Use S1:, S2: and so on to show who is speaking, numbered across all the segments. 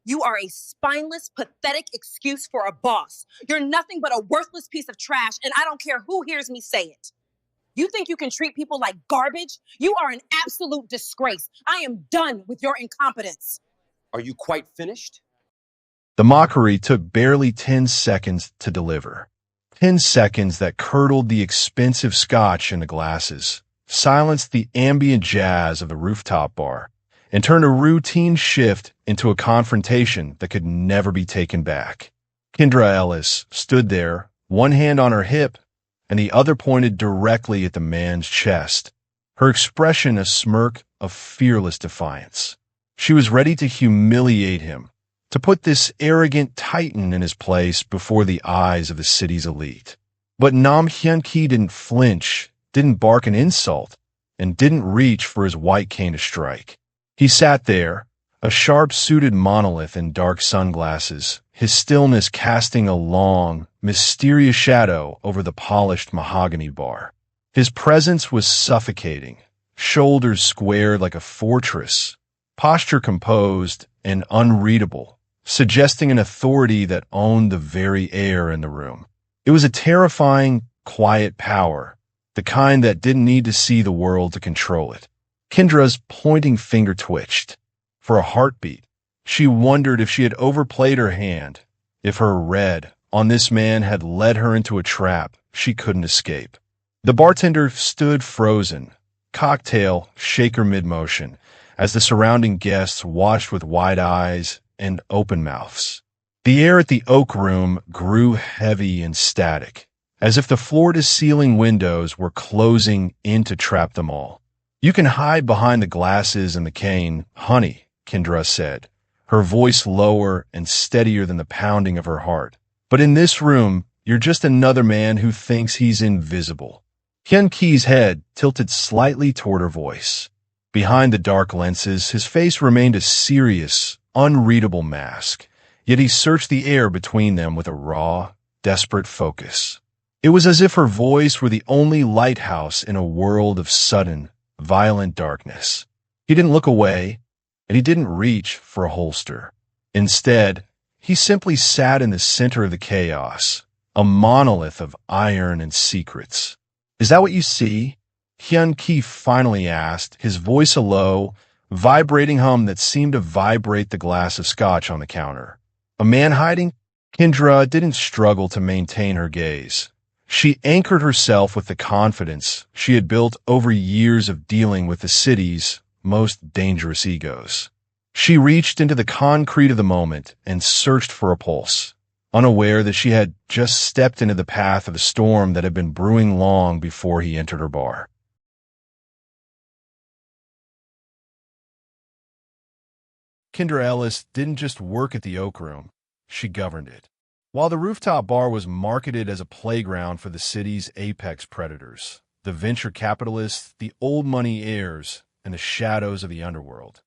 S1: You are a spineless, pathetic excuse for a boss. You're nothing but a worthless piece of trash, and I don't care who hears me say it. You think you can treat people like garbage? You are an absolute disgrace. I am done with your incompetence.
S2: Are you quite finished?
S3: The mockery took barely 10 seconds to deliver. 10 seconds that curdled the expensive scotch in the glasses, silenced the ambient jazz of the rooftop bar, and turned a routine shift into a confrontation that could never be taken back. Kendra Ellis stood there, one hand on her hip, and the other pointed directly at the man's chest, her expression a smirk of fearless defiance. She was ready to humiliate him, to put this arrogant titan in his place before the eyes of the city's elite. But Nam Hyun-ki didn't flinch, didn't bark an insult, and didn't reach for his white cane to strike. He sat there, a sharp-suited monolith in dark sunglasses, his stillness casting a long, mysterious shadow over the polished mahogany bar. His presence was suffocating, shoulders squared like a fortress, posture composed and unreadable, suggesting an authority that owned the very air in the room. It was a terrifying, quiet power, the kind that didn't need to see the world to control it. Kendra's pointing finger twitched. For a heartbeat, she wondered if she had overplayed her hand, if her red on this man had led her into a trap she couldn't escape. The bartender stood frozen, cocktail shaker mid-motion, as the surrounding guests watched with wide eyes and open mouths. The air at the Oak Room grew heavy and static, as if the floor-to-ceiling windows were closing in to trap them all. "You can hide behind the glasses and the cane, honey," Kendra said, her voice lower and steadier than the pounding of her heart. "But in this room, you're just another man who thinks he's invisible." Hyun-ki's head tilted slightly toward her voice. Behind the dark lenses, his face remained a serious, unreadable mask, yet he searched the air between them with a raw, desperate focus. It was as if her voice were the only lighthouse in a world of sudden, violent darkness. He didn't look away, and he didn't reach for a holster. Instead, he simply sat in the center of the chaos, a monolith of iron and secrets. "Is that what you see?" Hyun-ki finally asked, his voice a low, vibrating hum that seemed to vibrate the glass of scotch on the counter. "A man hiding?" Kendra didn't struggle to maintain her gaze. She anchored herself with the confidence she had built over years of dealing with the city's most dangerous egos. She reached into the concrete of the moment and searched for a pulse, unaware that she had just stepped into the path of the storm that had been brewing long before he entered her bar. Kendra Ellis didn't just work at the Oak Room, she governed it. While the rooftop bar was marketed as a playground for the city's apex predators, the venture capitalists, the old money heirs, and the shadows of the underworld,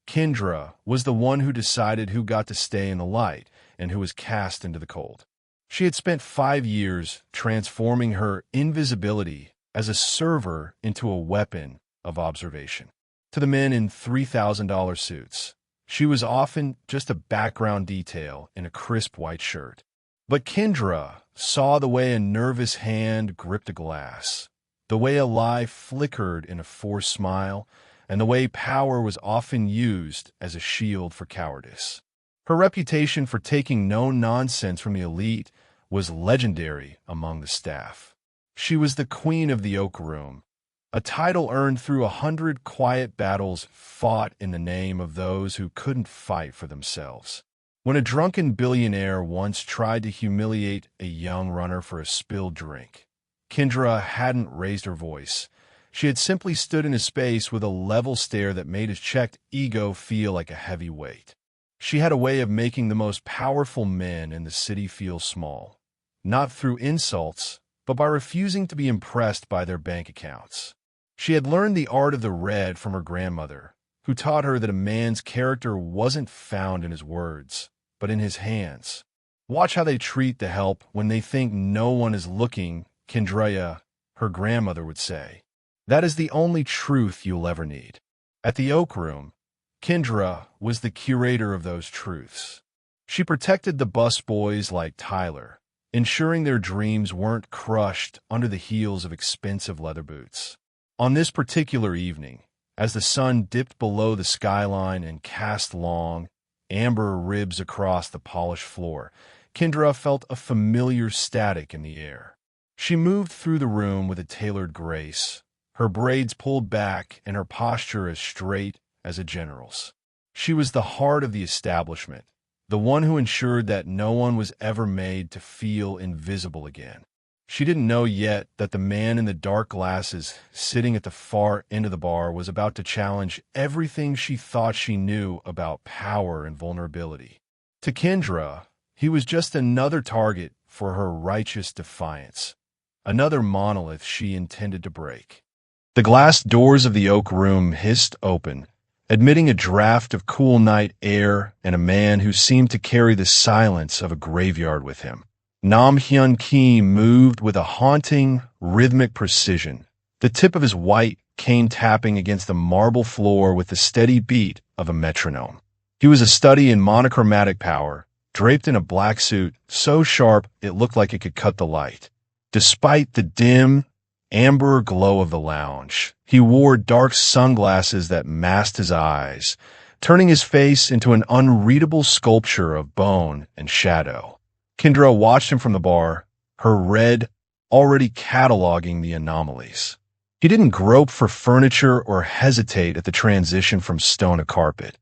S3: Kendra was the one who decided who got to stay in the light and who was cast into the cold. She had spent 5 years transforming her invisibility as a server into a weapon of observation. To the men in $3,000 suits, she was often just a background detail in a crisp white shirt. But Kendra saw the way a nervous hand gripped a glass, the way a lie flickered in a forced smile, and the way power was often used as a shield for cowardice. Her reputation for taking no nonsense from the elite was legendary among the staff. She was the queen of the Oak Room, a title earned through 100 quiet battles fought in the name of those who couldn't fight for themselves. When a drunken billionaire once tried to humiliate a young runner for a spilled drink, Kendra hadn't raised her voice. She had simply stood in his space with a level stare that made his checked ego feel like a heavy weight. She had a way of making the most powerful men in the city feel small, not through insults, but by refusing to be impressed by their bank accounts. She had learned the art of the red from her grandmother, who taught her that a man's character wasn't found in his words, but in his hands. "Watch how they treat the help when they think no one is looking," Kendra, her grandmother, would say. "That is the only truth you'll ever need." At the Oak Room, Kendra was the curator of those truths. She protected the busboys like Tyler, ensuring their dreams weren't crushed under the heels of expensive leather boots. On this particular evening, as the sun dipped below the skyline and cast long, amber ribs across the polished floor, Kendra felt a familiar static in the air. She moved through the room with a tailored grace, her braids pulled back and her posture as straight as a general's. She was the heart of the establishment, the one who ensured that no one was ever made to feel invisible again. She didn't know yet that the man in the dark glasses sitting at the far end of the bar was about to challenge everything she thought she knew about power and vulnerability. To Kendra, he was just another target for her righteous defiance, another monolith she intended to break. The glass doors of the oak room hissed open, admitting a draft of cool night air and a man who seemed to carry the silence of a graveyard with him. Nam Hyun Ki moved with a haunting, rhythmic precision, the tip of his white cane tapping against the marble floor with the steady beat of a metronome. He was a study in monochromatic power, draped in a black suit so sharp it looked like it could cut the light. Despite the dim, amber glow of the lounge, he wore dark sunglasses that masked his eyes, turning his face into an unreadable sculpture of bone and shadow. Kendra watched him from the bar, her red already cataloging the anomalies. He didn't grope for furniture or hesitate at the transition from stone to carpet.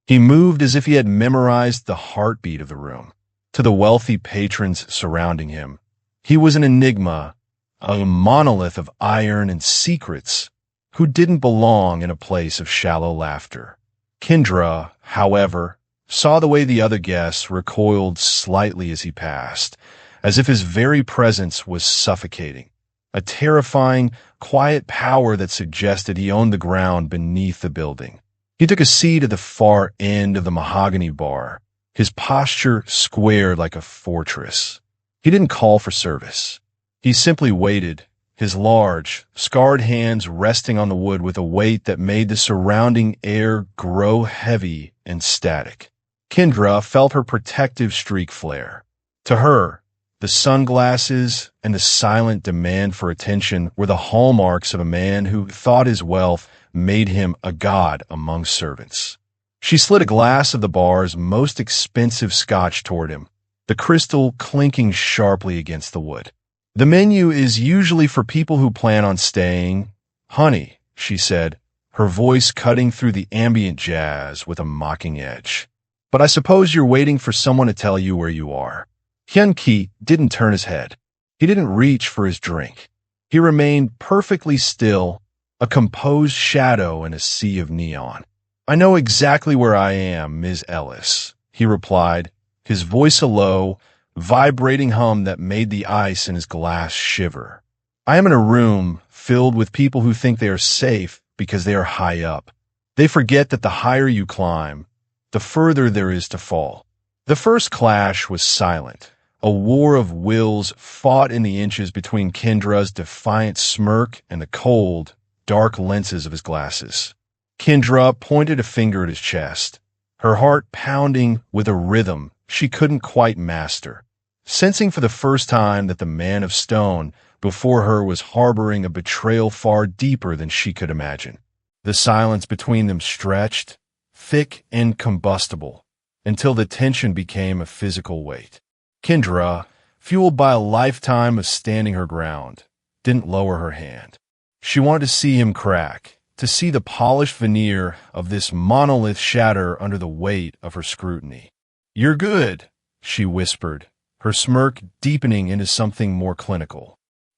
S3: He moved as if he had memorized the heartbeat of the room. To the wealthy patrons surrounding him, he was an enigma, a monolith of iron and secrets who didn't belong in a place of shallow laughter. Kendra, however, saw the way the other guests recoiled slightly as he passed, as if his very presence was suffocating, a terrifying, quiet power that suggested he owned the ground beneath the building. He took a seat at the far end of the mahogany bar, his posture squared like a fortress. He didn't call for service. He simply waited, his large, scarred hands resting on the wood with a weight that made the surrounding air grow heavy and static. Kendra felt her protective streak flare. To her, the sunglasses and the silent demand for attention were the hallmarks of a man who thought his wealth made him a god among servants. She slid a glass of the bar's most expensive scotch toward him, the crystal clinking sharply against the wood. "The menu is usually for people who plan on staying, honey," she said, her voice cutting through the ambient jazz with a mocking edge. "But I suppose you're waiting for someone to tell you where you are." Hyun Ki didn't turn his head. He didn't reach for his drink. He remained perfectly still, a composed shadow in a sea of neon. "I know exactly where I am, Ms. Ellis," he replied, his voice a low, vibrating hum that made the ice in his glass shiver. "I am in a room filled with people who think they are safe because they are high up. They forget that the higher you climb, the further there is to fall." The first clash was silent. A war of wills fought in the inches between Kendra's defiant smirk and the cold, dark lenses of his glasses. Kendra pointed a finger at his chest, her heart pounding with a rhythm she couldn't quite master, sensing for the first time that the man of stone before her was harboring a betrayal far deeper than she could imagine. The silence between them stretched, thick and combustible, until the tension became a physical weight. Kendra, fueled by a lifetime of standing her ground, didn't lower her hand. She wanted to see him crack, to see the polished veneer of this monolith shatter under the weight of her scrutiny. "You're good," she whispered, her smirk deepening into something more clinical.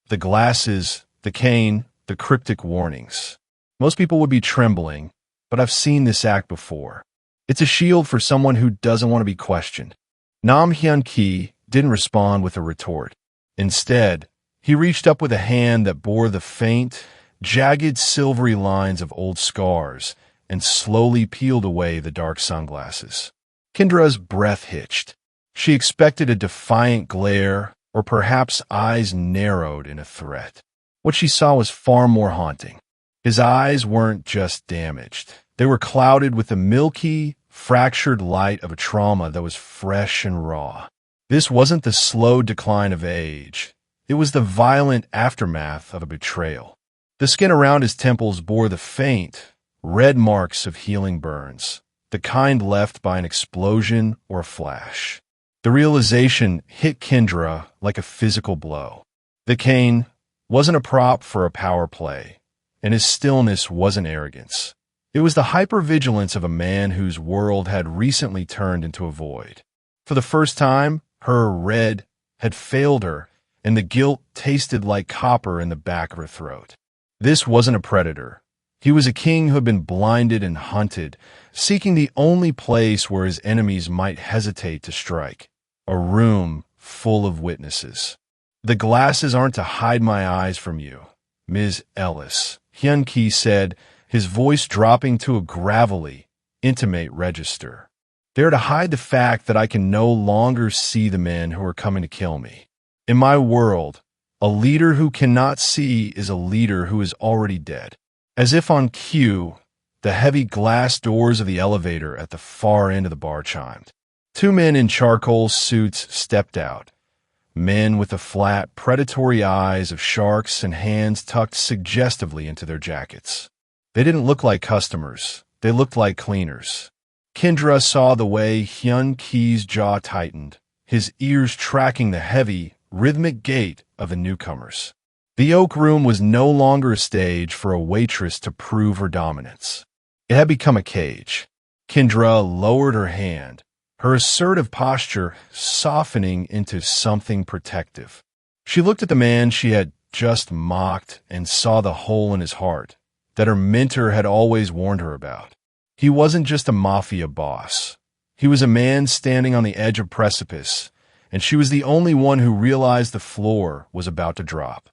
S3: The glasses, the cane, the cryptic warnings. Most people would be trembling, but I've seen this act before. It's a shield for someone who doesn't want to be questioned. Nam Hyun Ki didn't respond with a retort. Instead, he reached up with a hand that bore the faint, jagged silvery lines of old scars and slowly peeled away the dark sunglasses. Kendra's breath hitched. She expected a defiant glare or perhaps eyes narrowed in a threat. What she saw was far more haunting. His eyes weren't just damaged. They were clouded with the milky, fractured light of a trauma that was fresh and raw. This wasn't the slow decline of age. It was the violent aftermath of a betrayal. The skin around his temples bore the faint, red marks of healing burns, the kind left by an explosion or a flash. The realization hit Kendra like a physical blow. The cane wasn't a prop for a power play, and his stillness wasn't arrogance. It was the hypervigilance of a man whose world had recently turned into a void. For the first time, her red had failed her, and the guilt tasted like copper in the back of her throat. This wasn't a predator. He was a king who had been blinded and hunted, seeking the only place where his enemies might hesitate to strike, a room full of witnesses. The glasses aren't to hide my eyes from you, Ms. Ellis, Hyun-Ki said, his voice dropping to a gravelly, intimate register. They're to hide the fact that I can no longer see the men who are coming to kill me. In my world, a leader who cannot see is a leader who is already dead. As if on cue, the heavy glass doors of the elevator at the far end of the bar chimed. Two men in charcoal suits stepped out. Men with the flat, predatory eyes of sharks and hands tucked suggestively into their jackets. They didn't look like customers. They looked like cleaners. Kendra saw the way Hyun-Ki's jaw tightened, his ears tracking the heavy, rhythmic gait of the newcomers. The Oak Room was no longer a stage for a waitress to prove her dominance. It had become a cage. Kendra lowered her hand, her assertive posture softening into something protective. She looked at the man she had just mocked and saw the hole in his heart that her mentor had always warned her about. He wasn't just a mafia boss. He was a man standing on the edge of a precipice, and she was the only one who realized the floor was about to drop.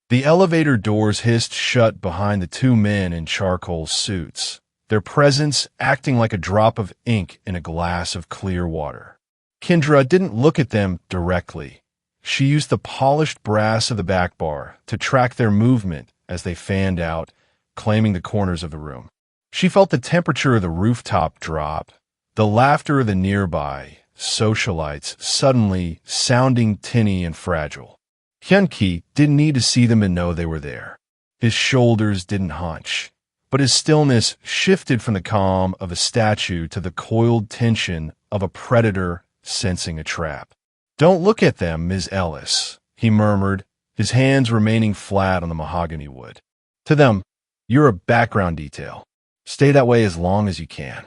S3: The elevator doors hissed shut behind the two men in charcoal suits, their presence acting like a drop of ink in a glass of clear water. Kendra didn't look at them directly. She used the polished brass of the back bar to track their movement as they fanned out, claiming the corners of the room. She felt the temperature of the rooftop drop, the laughter of the nearby socialites suddenly sounding tinny and fragile. Hyun-Ki didn't need to see them and know they were there. His shoulders didn't hunch, but his stillness shifted from the calm of a statue to the coiled tension of a predator sensing a trap. "Don't look at them, Ms. Ellis," he murmured, his hands remaining flat on the mahogany wood. "To them, you're a background detail. Stay that way as long as you can."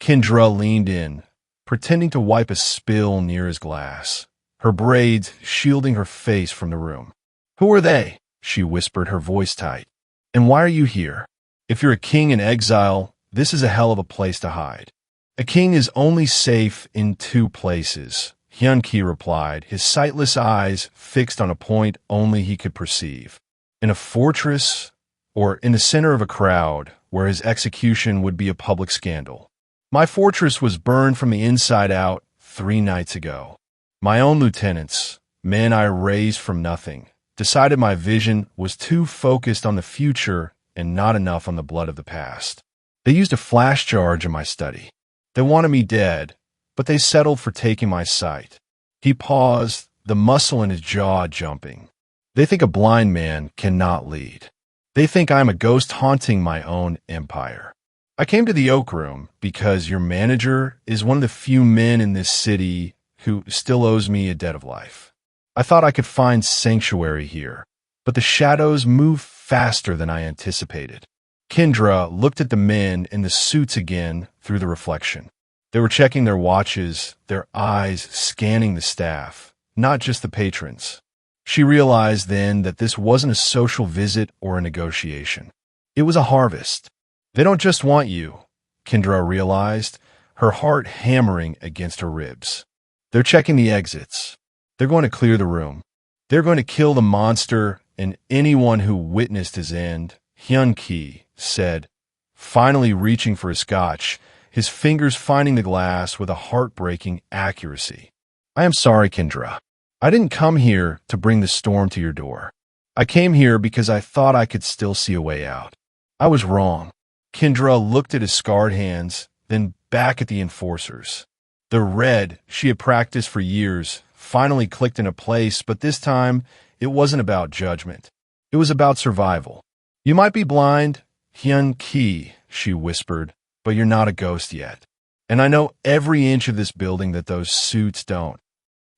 S3: Kendra leaned in, pretending to wipe a spill near his glass, her braids shielding her face from the room. "Who are they?" she whispered, her voice tight. "And why are you here? If you're a king in exile, this is a hell of a place to hide." "A king is only safe in two places," Hyun-Ki replied, his sightless eyes fixed on a point only he could perceive. "In a fortress or in the center of a crowd where his execution would be a public scandal. My fortress was burned from the inside out 3 nights ago. My own lieutenants, men I raised from nothing, decided my vision was too focused on the future and not enough on the blood of the past. They used a flash charge in my study. They wanted me dead, but they settled for taking my sight." He paused, the muscle in his jaw jumping. "They think a blind man cannot lead. They think I'm a ghost haunting my own empire. I came to the Oak Room because your manager is one of the few men in this city who still owes me a debt of life. I thought I could find sanctuary here, but the shadows move faster than I anticipated." Kendra looked at the men in the suits again through the reflection. They were checking their watches, their eyes scanning the staff, not just the patrons. She realized then that this wasn't a social visit or a negotiation. It was a harvest. They don't just want you, Kendra realized, her heart hammering against her ribs. They're checking the exits. They're going to clear the room. They're going to kill the monster and anyone who witnessed his end, Hyun-Ki said, finally reaching for his scotch, his fingers finding the glass with a heartbreaking accuracy. "I am sorry, Kendra. I didn't come here to bring the storm to your door. I came here because I thought I could still see a way out. I was wrong. Kendra looked at his scarred hands, then back at the enforcers. The red she had practiced for years finally clicked into place, but this time it wasn't about judgment. It was about survival. "You might be blind, Hyun Ki," she whispered, "but you're not a ghost yet. And I know every inch of this building that those suits don't."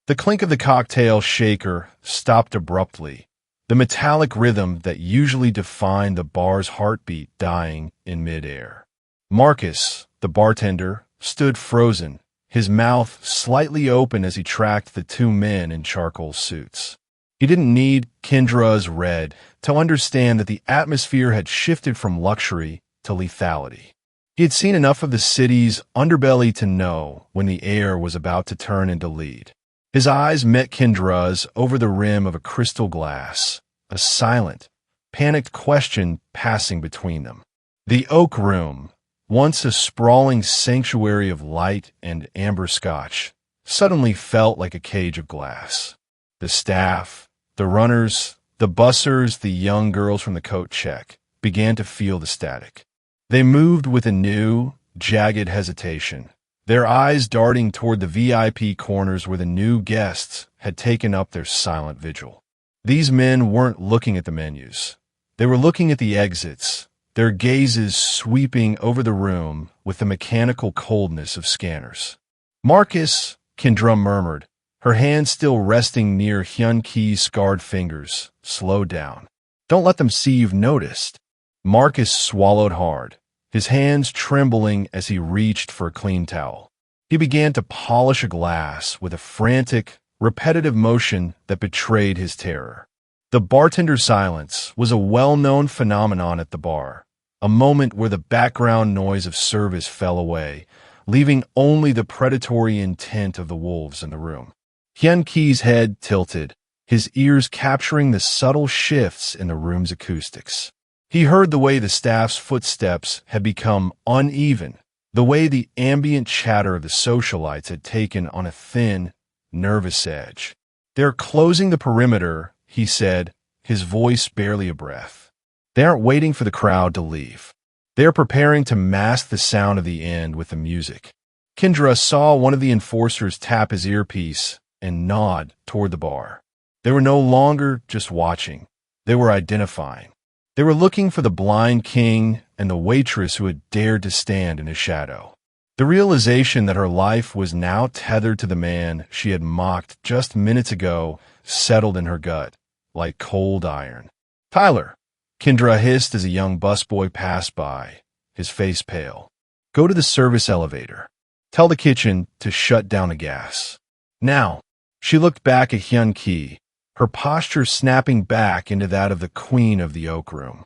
S3: The clink of the cocktail shaker stopped abruptly, the metallic rhythm that usually defined the bar's heartbeat dying in midair. Marcus, the bartender, stood frozen, his mouth slightly open as he tracked the two men in charcoal suits. He didn't need Kendra's red to understand that the atmosphere had shifted from luxury to lethality. He had seen enough of the city's underbelly to know when the air was about to turn into lead. His eyes met Kendra's over the rim of a crystal glass, a silent, panicked question passing between them. The Oak Room, once a sprawling sanctuary of light and amber scotch, suddenly felt like a cage of glass. The staff, the runners, the bussers, the young girls from the coat check began to feel the static. They moved with a new, jagged hesitation, their eyes darting toward the VIP corners where the new guests had taken up their silent vigil. These men weren't looking at the menus. They were looking at the exits, their gazes sweeping over the room with the mechanical coldness of scanners. "Marcus," Kendra murmured, her hand still resting near Hyun Ki's scarred fingers, "slow down. Don't let them see you've noticed." Marcus swallowed hard, his hands trembling as he reached for a clean towel. He began to polish a glass with a frantic, repetitive motion that betrayed his terror. The bartender's silence was a well-known phenomenon at the bar, a moment where the background noise of service fell away, leaving only the predatory intent of the wolves in the room. Hyun Ki's head tilted, his ears capturing the subtle shifts in the room's acoustics. He heard the way the staff's footsteps had become uneven, the way the ambient chatter of the socialites had taken on a thin, nervous edge. "They're closing the perimeter," he said, his voice barely a breath. "They aren't waiting for the crowd to leave. They are preparing to mask the sound of the end with the music." Kendra saw one of the enforcers tap his earpiece and nod toward the bar. They were no longer just watching. They were identifying. They were looking for the blind king and the waitress who had dared to stand in his shadow. The realization that her life was now tethered to the man she had mocked just minutes ago settled in her gut, like cold iron. "Tyler," Kendra hissed as a young busboy passed by, his face pale. "Go to the service elevator. Tell the kitchen to shut down the gas. Now." She looked back at Hyun Ki, her posture snapping back into that of the queen of the Oak Room.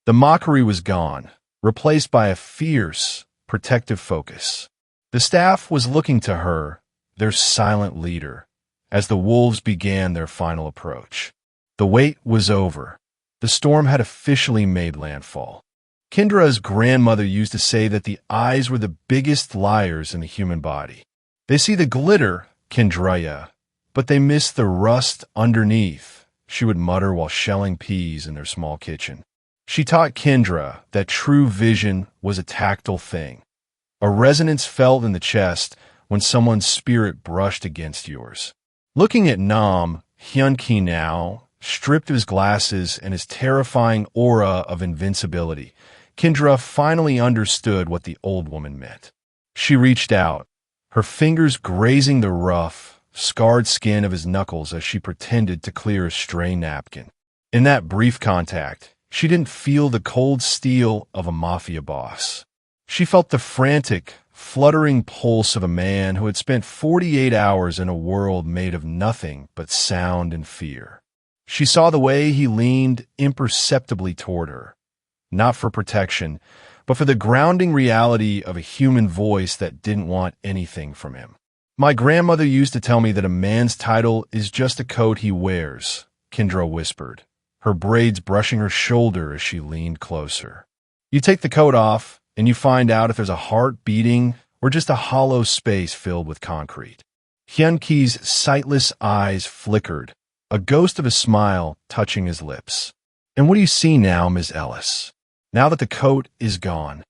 S3: The mockery was gone, replaced by a fierce, protective focus. The staff was looking to her, their silent leader, as the wolves began their final approach. The wait was over. The storm had officially made landfall. Kendra's grandmother used to say that the eyes were the biggest liars in the human body. "They see the glitter, Kendraya, but they miss the rust underneath," she would mutter while shelling peas in their small kitchen. She taught Kendra that true vision was a tactile thing, a resonance felt in the chest when someone's spirit brushed against yours. Looking at Nam, Hyun Ki now, stripped of his glasses and his terrifying aura of invincibility, Kendra finally understood what the old woman meant. She reached out, her fingers grazing the rough, scarred skin of his knuckles as she pretended to clear a stray napkin. In that brief contact, she didn't feel the cold steel of a mafia boss. She felt the frantic, fluttering pulse of a man who had spent 48 hours in a world made of nothing but sound and fear. She saw the way he leaned imperceptibly toward her, not for protection, but for the grounding reality of a human voice that didn't want anything from him. "My grandmother used to tell me that a man's title is just a coat he wears," Kendra whispered, her braids brushing her shoulder as she leaned closer. "You take the coat off, and you find out if there's a heart beating or just a hollow space filled with concrete." Hyun Ki's sightless eyes flickered, a ghost of a smile touching his lips. "And what do you see now, Ms. Ellis?" Now that the coat is gone,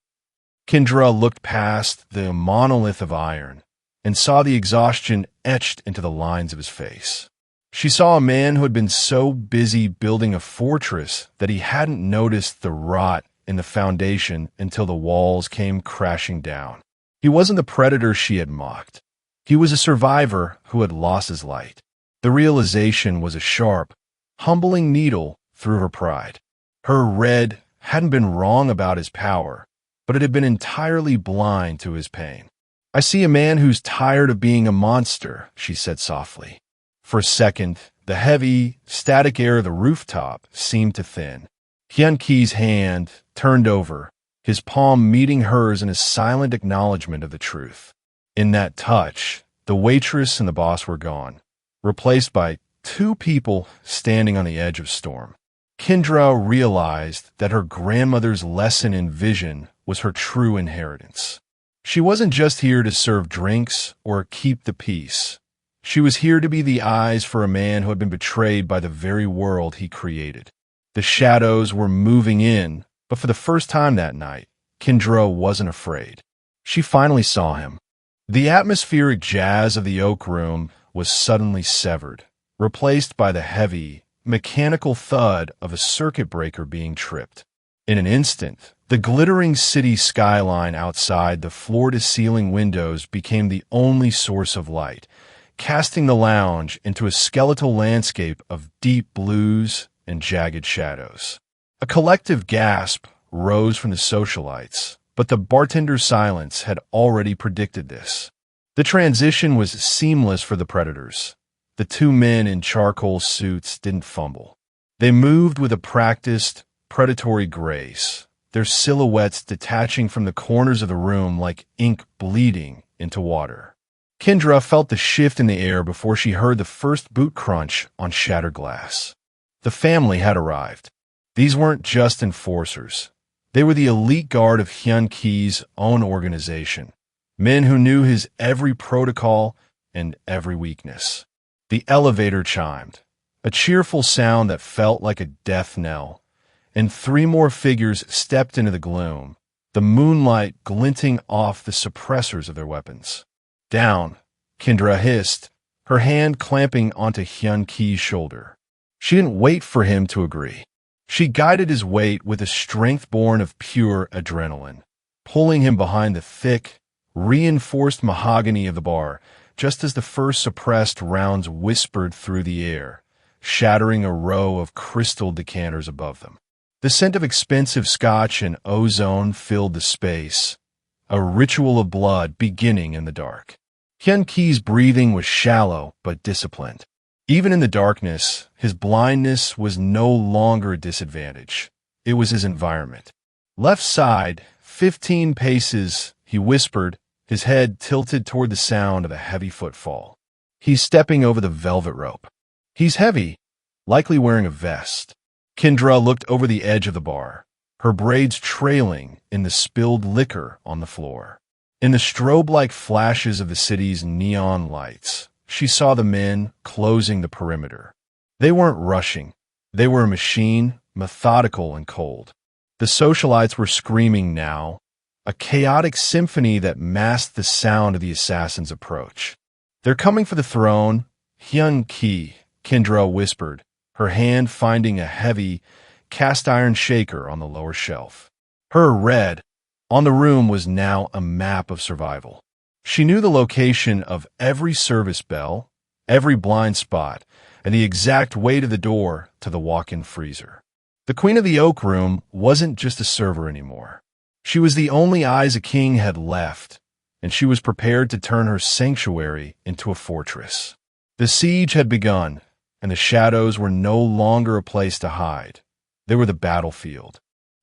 S3: Kendra looked past the monolith of iron and saw the exhaustion etched into the lines of his face. She saw a man who had been so busy building a fortress that he hadn't noticed the rot in the foundation until the walls came crashing down. He wasn't the predator she had mocked. He was a survivor who had lost his light. The realization was a sharp, humbling needle through her pride. Her Red hadn't been wrong about his power, but it had been entirely blind to his pain. "I see a man who's tired of being a monster," she said softly. For a second, the heavy, static air of the rooftop seemed to thin. Hyun-Ki's hand turned over, his palm meeting hers in a silent acknowledgement of the truth. In that touch, the waitress and the boss were gone, replaced by two people standing on the edge of storm. Kendra realized that her grandmother's lesson in vision was her true inheritance. She wasn't just here to serve drinks or keep the peace. She was here to be the eyes for a man who had been betrayed by the very world he created. The shadows were moving in, but for the first time that night, Kendra wasn't afraid. She finally saw him. The atmospheric jazz of the Oak Room was suddenly severed, replaced by the heavy, mechanical thud of a circuit breaker being tripped. In an instant, the glittering city skyline outside the floor-to-ceiling windows became the only source of light, casting the lounge into a skeletal landscape of deep blues and jagged shadows. A collective gasp rose from the socialites, but the bartender's silence had already predicted this. The transition was seamless for the predators. The two men in charcoal suits didn't fumble. They moved with a practiced, predatory grace, their silhouettes detaching from the corners of the room like ink bleeding into water. Kendra felt the shift in the air before she heard the first boot crunch on shattered glass. The family had arrived. These weren't just enforcers. They were the elite guard of Hyun-Ki's own organization, men who knew his every protocol and every weakness. The elevator chimed, a cheerful sound that felt like a death knell, and three more figures stepped into the gloom, the moonlight glinting off the suppressors of their weapons. "Down," Kendra hissed, her hand clamping onto Hyun-Ki's shoulder. She didn't wait for him to agree. She guided his weight with a strength born of pure adrenaline, pulling him behind the thick, reinforced mahogany of the bar just as the first suppressed rounds whispered through the air, shattering a row of crystal decanters above them. The scent of expensive scotch and ozone filled the space, a ritual of blood beginning in the dark. Hyun-Ki's breathing was shallow but disciplined. Even in the darkness, his blindness was no longer a disadvantage. It was his environment. "Left side, 15 paces," he whispered, his head tilted toward the sound of a heavy footfall. He's stepping over the velvet rope. He's heavy, likely wearing a vest. Kendra looked over the edge of the bar, her braids trailing in the spilled liquor on the floor. In the strobe-like flashes of the city's neon lights, she saw the men closing the perimeter. They weren't rushing. They were a machine, methodical and cold. The socialites were screaming now, a chaotic symphony that masked the sound of the assassin's approach. "They're coming for the throne." "Hyun-Ki," Kendra whispered, her hand finding a heavy, cast-iron shaker on the lower shelf. Her Red on the room was now a map of survival. She knew the location of every service bell, every blind spot, and the exact way to the door to the walk-in freezer. The Queen of the Oak Room wasn't just a server anymore. She was the only eyes a king had left, and she was prepared to turn her sanctuary into a fortress. The siege had begun, and the shadows were no longer a place to hide. They were the battlefield.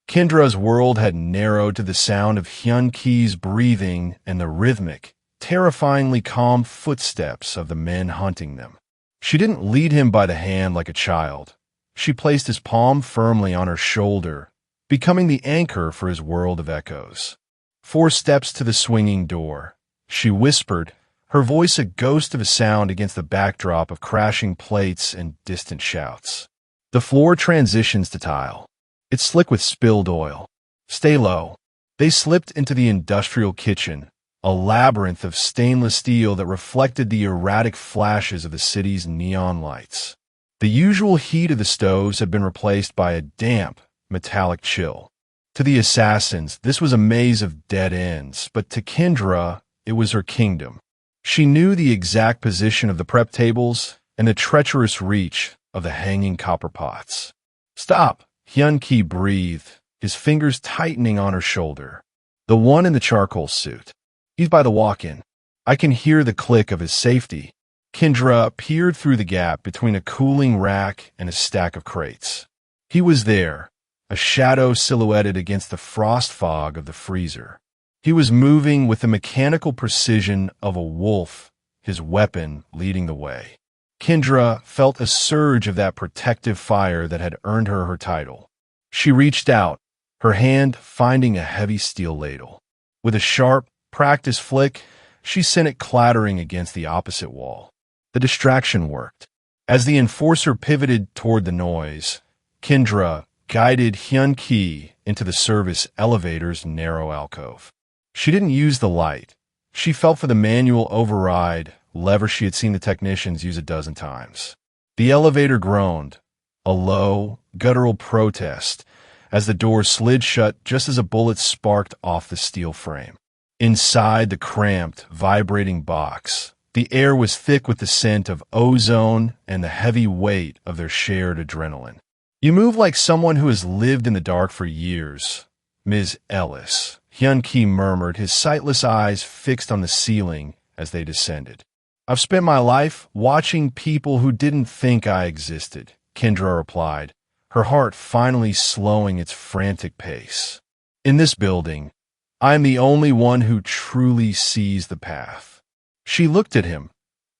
S3: Kendra's world had narrowed to the sound of Hyun-Ki's breathing and the rhythmic, terrifyingly calm footsteps of the men hunting them. She didn't lead him by the hand like a child. She placed his palm firmly on her shoulder, becoming the anchor for his world of echoes. 4 steps to the swinging door. She whispered, her voice a ghost of a sound against the backdrop of crashing plates and distant shouts. The floor transitions to tile. It's slick with spilled oil. Stay low. They slipped into the industrial kitchen, a labyrinth of stainless steel that reflected the erratic flashes of the city's neon lights. The usual heat of the stoves had been replaced by a damp, metallic chill. To the assassins, this was a maze of dead ends, but to Kendra, it was her kingdom. She knew the exact position of the prep tables and the treacherous reach of the hanging copper pots. "Stop," Hyun-Ki breathed, his fingers tightening on her shoulder. "The one in the charcoal suit. He's by the walk-in. I can hear the click of his safety." Kendra peered through the gap between a cooling rack and a stack of crates. He was there, a shadow silhouetted against the frost fog of the freezer. He was moving with the mechanical precision of a wolf, his weapon leading the way. Kendra felt a surge of that protective fire that had earned her her title. She reached out, her hand finding a heavy steel ladle. With a sharp, practiced flick, she sent it clattering against the opposite wall. The distraction worked. As the enforcer pivoted toward the noise, Kendra guided Hyun-Ki into the service elevator's narrow alcove. She didn't use the light. She felt for the manual override lever she had seen the technicians use a dozen times. The elevator groaned, a low, guttural protest, as the door slid shut just as a bullet sparked off the steel frame. Inside the cramped, vibrating box, the air was thick with the scent of ozone and the heavy weight of their shared adrenaline. "You move like someone who has lived in the dark for years, Ms. Ellis," Hyun-Ki murmured, his sightless eyes fixed on the ceiling as they descended. "I've spent my life watching people who didn't think I existed," Kendra replied, her heart finally slowing its frantic pace. "In this building, I am the only one who truly sees the path." She looked at him,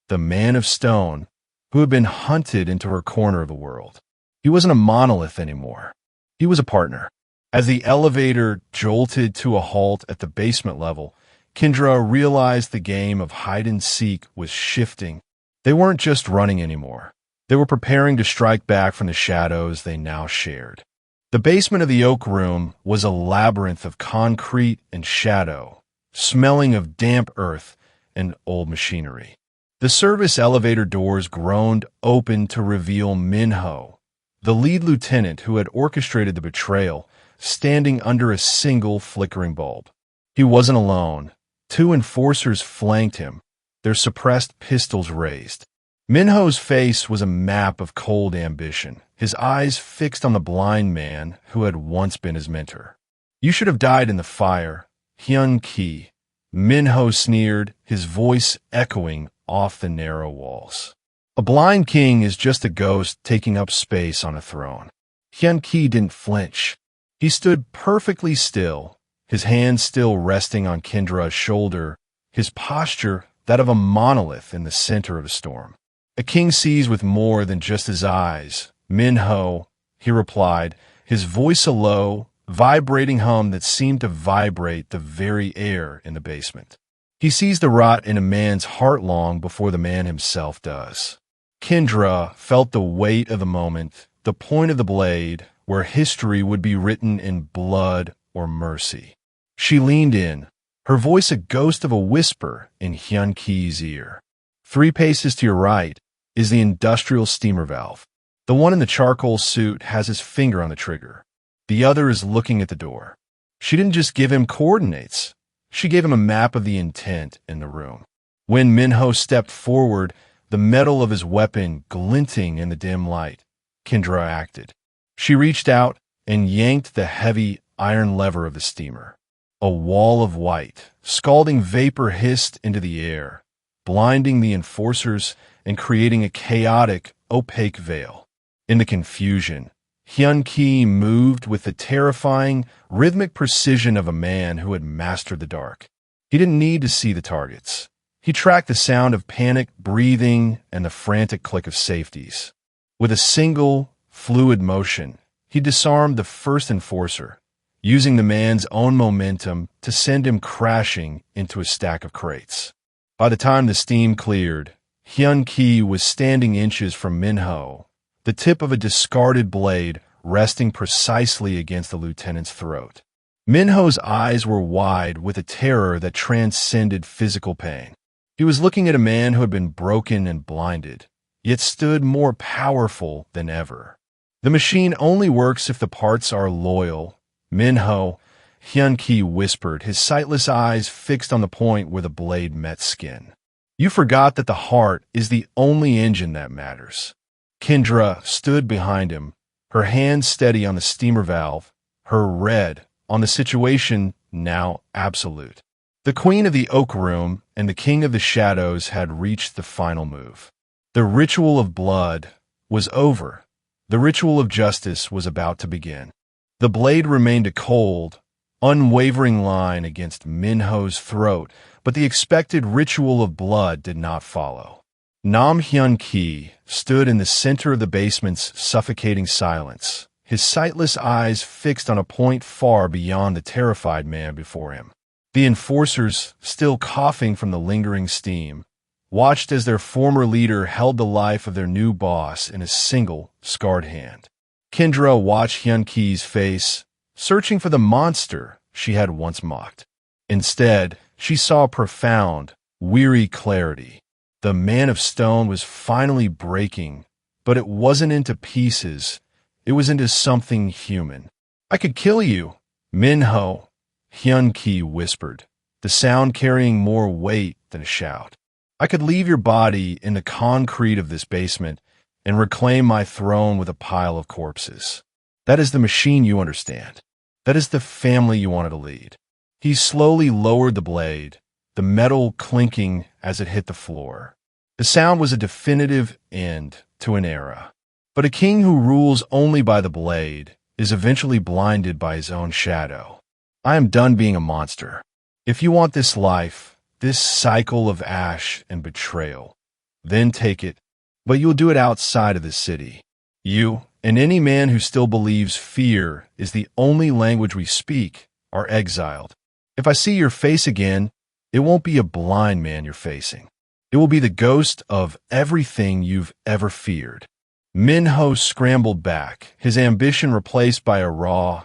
S3: the man of stone, who had been hunted into her corner of the world. He wasn't a monolith anymore. He was a partner. As the elevator jolted to a halt at the basement level, Kendra realized the game of hide-and-seek was shifting. They weren't just running anymore. They were preparing to strike back from the shadows they now shared. The basement of the Oak Room was a labyrinth of concrete and shadow, smelling of damp earth and old machinery. The service elevator doors groaned open to reveal Minho, the lead lieutenant who had orchestrated the betrayal, standing under a single flickering bulb. He wasn't alone. Two enforcers flanked him, their suppressed pistols raised. Minho's face was a map of cold ambition, his eyes fixed on the blind man who had once been his mentor. "You should have died in the fire, Hyun-Ki," Minho sneered, his voice echoing off the narrow walls. "A blind king is just a ghost taking up space on a throne." Hyun-Ki didn't flinch. He stood perfectly still, his hand still resting on Kendra's shoulder, his posture that of a monolith in the center of a storm. "A king sees with more than just his eyes, Minho," he replied, his voice a low, vibrating hum that seemed to vibrate the very air in the basement. "He sees the rot in a man's heart long before the man himself does." Kendra felt the weight of the moment, the point of the blade, where history would be written in blood or mercy. She leaned in, her voice a ghost of a whisper in Hyun-Ki's ear. 3 paces to your right is the industrial steamer valve. The one in the charcoal suit has his finger on the trigger. The other is looking at the door. She didn't just give him coordinates. She gave him a map of the intent in the room. When Minho stepped forward, the metal of his weapon glinting in the dim light, Kendra acted. She reached out and yanked the heavy iron lever of the steamer. A wall of white, scalding vapor hissed into the air, blinding the enforcers and creating a chaotic, opaque veil. In the confusion, Hyun-Ki moved with the terrifying, rhythmic precision of a man who had mastered the dark. He didn't need to see the targets. He tracked the sound of panic breathing and the frantic click of safeties. With a single, fluid motion, he disarmed the first enforcer, using the man's own momentum to send him crashing into a stack of crates. By the time the steam cleared, Hyun-Ki was standing inches from Minho, the tip of a discarded blade resting precisely against the lieutenant's throat. Minho's eyes were wide with a terror that transcended physical pain. He was looking at a man who had been broken and blinded, yet stood more powerful than ever. The machine only works if the parts are loyal, Minho, Hyun-ki whispered, his sightless eyes fixed on the point where the blade met skin. You forgot that the heart is the only engine that matters. Kendra stood behind him, her hand steady on the steamer valve, her red on the situation now absolute. The queen of the oak room and the king of the shadows had reached the final move. The ritual of blood was over. The ritual of justice was about to begin. The blade remained a cold, unwavering line against Minho's throat, but the expected ritual of blood did not follow. Nam Hyun-ki stood in the center of the basement's suffocating silence, his sightless eyes fixed on a point far beyond the terrified man before him. The enforcers, still coughing from the lingering steam, watched as their former leader held the life of their new boss in a single, scarred hand. Kendra watched Hyun-ki's face, searching for the monster she had once mocked. Instead, she saw profound, weary clarity. The man of stone was finally breaking, but it wasn't into pieces. It was into something human. I could kill you, Minho, Hyun-ki whispered, the sound carrying more weight than a shout. I could leave your body in the concrete of this basement and reclaim my throne with a pile of corpses. That is the machine you understand. That is the family you wanted to lead. He slowly lowered the blade, the metal clinking as it hit the floor. The sound was a definitive end to an era. But a king who rules only by the blade is eventually blinded by his own shadow. I am done being a monster. If you want this life, this cycle of ash and betrayal, then take it, but you'll do it outside of the city. You, and any man who still believes fear is the only language we speak, are exiled. If I see your face again, it won't be a blind man you're facing. It will be the ghost of everything you've ever feared. Minho scrambled back, his ambition replaced by a raw,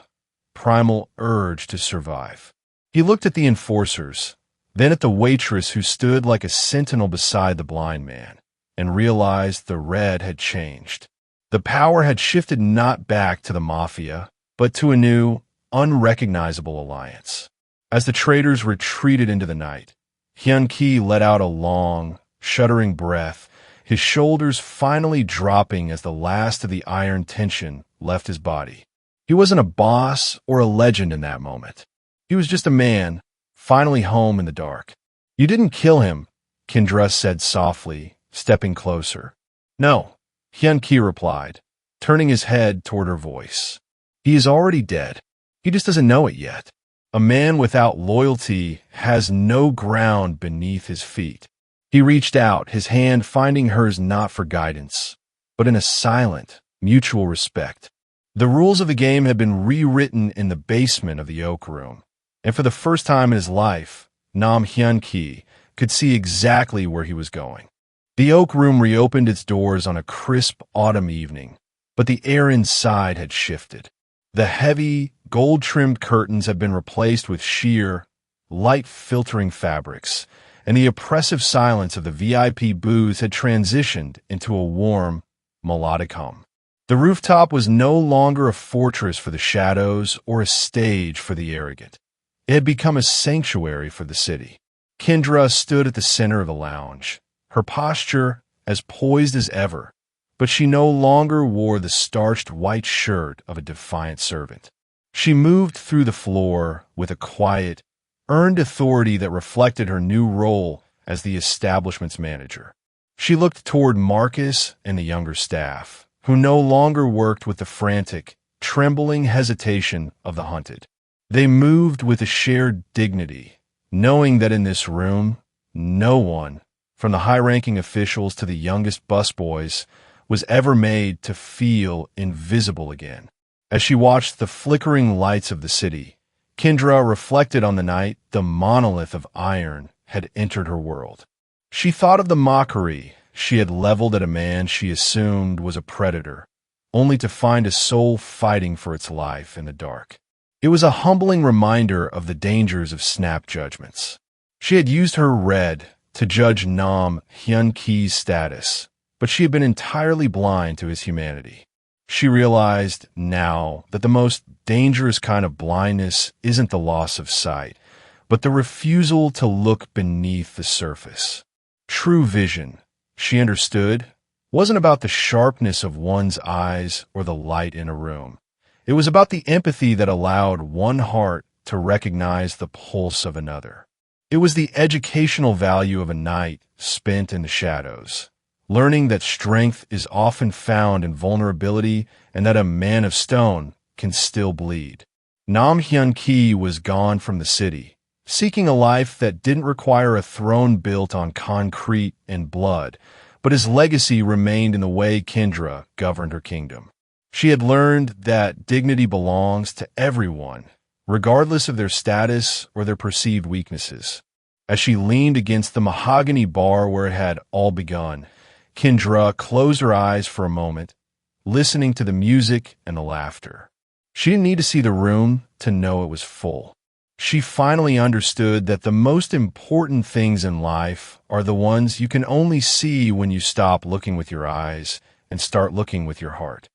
S3: primal urge to survive. He looked at the enforcers, then at the waitress who stood like a sentinel beside the blind man, and realized the red had changed. The power had shifted not back to the Mafia, but to a new, unrecognizable alliance. As the traders retreated into the night, Hyun-ki let out a long, shuddering breath, his shoulders finally dropping as the last of the iron tension left his body. He wasn't a boss or a legend in that moment. He was just a man, finally home in the dark. You didn't kill him, Kendra said softly, stepping closer. No, Hyun-ki replied, turning his head toward her voice. He is already dead. He just doesn't know it yet. A man without loyalty has no ground beneath his feet. He reached out, his hand finding hers not for guidance, but in a silent, mutual respect. The rules of the game had been rewritten in the basement of the oak room, and for the first time in his life, Nam Hyun-ki could see exactly where he was going. The oak room reopened its doors on a crisp autumn evening, but the air inside had shifted. The heavy, gold-trimmed curtains had been replaced with sheer, light-filtering fabrics, and the oppressive silence of the VIP booths had transitioned into a warm, melodic hum. The rooftop was no longer a fortress for the shadows or a stage for the arrogant. It had become a sanctuary for the city. Kendra stood at the center of the lounge, her posture as poised as ever, but she no longer wore the starched white shirt of a defiant servant. She moved through the floor with a quiet, earned authority that reflected her new role as the establishment's manager. She looked toward Marcus and the younger staff, who no longer worked with the frantic, trembling hesitation of the hunted. They moved with a shared dignity, knowing that in this room, no one, from the high-ranking officials to the youngest busboys, was ever made to feel invisible again. As she watched the flickering lights of the city, Kendra reflected on the night the monolith of iron had entered her world. She thought of the mockery she had leveled at a man she assumed was a predator, only to find a soul fighting for its life in the dark. It was a humbling reminder of the dangers of snap judgments. She had used her red to judge Nam Hyun-ki's status, but she had been entirely blind to his humanity. She realized now that the most dangerous kind of blindness isn't the loss of sight, but the refusal to look beneath the surface. True vision, she understood, wasn't about the sharpness of one's eyes or the light in a room. It was about the empathy that allowed one heart to recognize the pulse of another. It was the educational value of a night spent in the shadows, learning that strength is often found in vulnerability and that a man of stone can still bleed. Nam Hyun-ki was gone from the city, seeking a life that didn't require a throne built on concrete and blood, but his legacy remained in the way Kendra governed her kingdom. She had learned that dignity belongs to everyone, regardless of their status or their perceived weaknesses. As she leaned against the mahogany bar where it had all begun, Kendra closed her eyes for a moment, listening to the music and the laughter. She didn't need to see the room to know it was full. She finally understood that the most important things in life are the ones you can only see when you stop looking with your eyes and start looking with your heart.